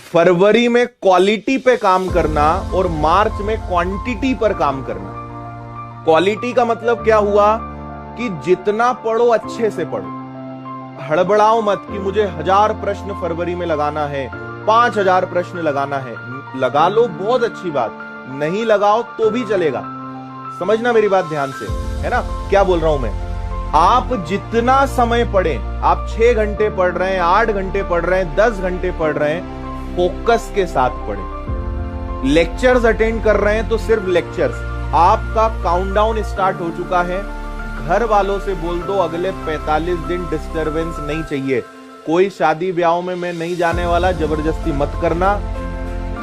फरवरी में क्वालिटी पे काम करना और मार्च में क्वांटिटी पर काम करना। क्वालिटी का मतलब क्या हुआ कि जितना पढ़ो अच्छे से पढ़ो, हड़बड़ाओ मत कि मुझे 1000 प्रश्न फरवरी में लगाना है, 5000 प्रश्न लगाना है। लगा लो, बहुत अच्छी बात, नहीं लगाओ तो भी चलेगा। समझना मेरी बात ध्यान से, है ना क्या बोल रहा हूं मैं। आप जितना समय पढ़ें, आप 6 घंटे पढ़ रहे हैं, 8 घंटे पढ़ रहे हैं, 10 घंटे पढ़ रहे हैं, फोकस के साथ पढ़ें। लेक्चर्स अटेंड कर रहे हैं तो सिर्फ लेक्चर्स। आपका काउंटडाउन स्टार्ट हो चुका है। घर वालों से बोल दो अगले 45 दिन डिस्टरबेंस नहीं चाहिए। कोई शादी ब्याहों में मैं नहीं जाने वाला, जबरदस्ती मत करना,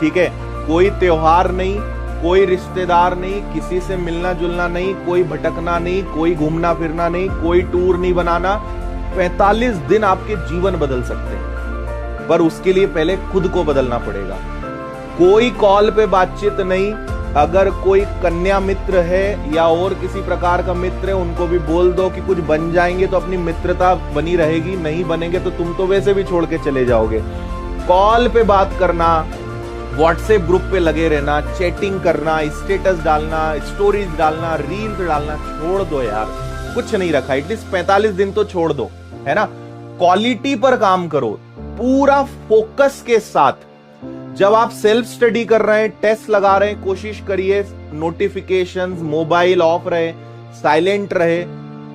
ठीक है। कोई त्योहार नहीं, कोई रिश्तेदार नहीं, किसी से मिलना जुलना नहीं, कोई भटकना नहीं, कोई घूमना फिरना नहीं, कोई टूर नहीं बनाना। 45 दिन आपके जीवन बदल सकते हैं, पर उसके लिए पहले खुद को बदलना पड़ेगा। कोई कॉल पे बातचीत नहीं। अगर कोई कन्या मित्र है या और किसी प्रकार का मित्र है, उनको भी बोल दो कि कुछ बन जाएंगे तो अपनी मित्रता बनी रहेगी, नहीं बनेंगे तो तुम तो वैसे भी छोड़ के चले जाओगे। कॉल पे बात करना, व्हाट्सएप ग्रुप पे लगे रहना, चैटिंग करना, स्टेटस डालना, स्टोरीज डालना, रील्स डालना छोड़ दो यार। कुछ नहीं रखा, एटलीस्ट 45 दिन तो छोड़ दो, है ना। क्वालिटी पर काम करो पूरा फोकस के साथ। जब आप सेल्फ स्टडी कर रहे हैं, टेस्ट लगा रहे हैं, कोशिश करिए नोटिफिकेशंस, मोबाइल ऑफ रहे, साइलेंट रहे।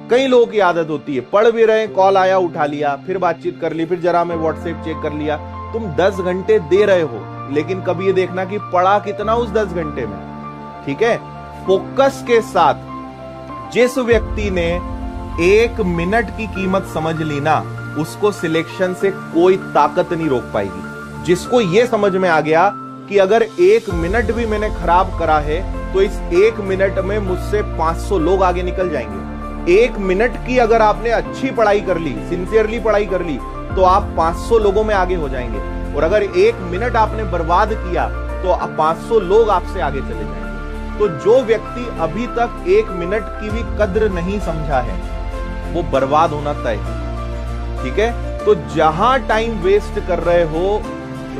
कई लोगों की आदत होती है, पढ़ भी रहे, कॉल आया उठा लिया, फिर बातचीत कर ली, फिर जरा मैं व्हाट्सएप चेक कर लिया। तुम 10 घंटे दे रहे हो, लेकिन कभी ये देखना कि पढ़ा कितना उस 10 घंटे में, ठीक है। फोकस के साथ। जिस व्यक्ति ने 1 मिनट की कीमत समझ ली ना, उसको सिलेक्शन से कोई ताकत नहीं रोक पाएगी। जिसको ये समझ में आ गया कि अगर 1 मिनट भी मैंने खराब करा है तो इस 1 मिनट में मुझसे 500 लोग आगे निकल जाएंगे। 1 मिनट की अगर आपने अच्छी पढ़ाई कर ली, सिंसियरली पढ़ाई कर ली, तो आप 500 लोगों में आगे हो जाएंगे। और अगर 1 मिनट आपने बर्बाद किया तो 500 लोग आपसे आगे चले जाएंगे। तो जो व्यक्ति अभी तक 1 मिनट की भी कद्र नहीं समझा है, वो बर्बाद होना तय है, ठीक है। तो जहां टाइम वेस्ट कर रहे हो,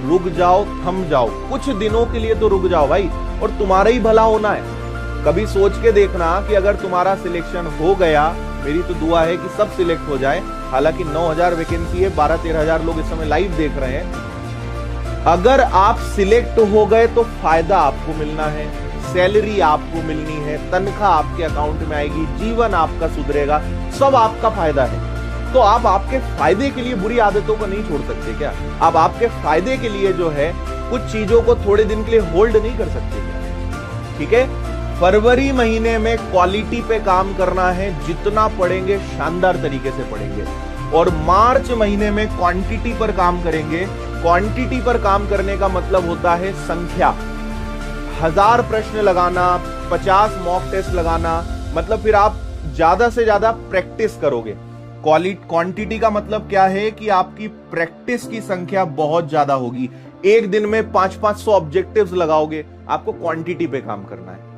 रुक जाओ, थम जाओ। कुछ दिनों के लिए तो रुक जाओ भाई, और तुम्हारा ही भला होना है। कभी सोच के देखना कि अगर तुम्हारा सिलेक्शन हो गया, मेरी तो दुआ है कि सब सिलेक्ट हो जाए। हालांकि 9000 वैकेंसी है, 12-13 हजार लोग इस समय लाइव देख रहे हैं। अगर आप सिलेक्ट हो गए तो फायदा आपको मिलना है, सैलरी आपको मिलनी है, तनख्वाह आपके अकाउंट में आएगी, जीवन आपका सुधरेगा, सब आपका फायदा है। तो आप आपके फायदे के लिए बुरी आदतों को नहीं छोड़ सकते क्या? आप आपके फायदे के लिए जो है कुछ चीजों को थोड़े दिन के लिए होल्ड नहीं कर सकते क्या? ठीक है। फरवरी महीने में क्वालिटी पे काम करना है, जितना पढ़ेंगे शानदार तरीके से पढ़ेंगे। और मार्च महीने में क्वांटिटी पर काम करेंगे। क्वांटिटी पर काम करने का मतलब होता है संख्या। 1000 प्रश्न लगाना, 50 मॉक टेस्ट लगाना, मतलब फिर आप ज्यादा से ज्यादा प्रैक्टिस करोगे। क्वांटिटी का मतलब क्या है कि आपकी प्रैक्टिस की संख्या बहुत ज्यादा होगी। एक दिन में 500-500 ऑब्जेक्टिव्स लगाओगे, आपको क्वांटिटी पे काम करना है।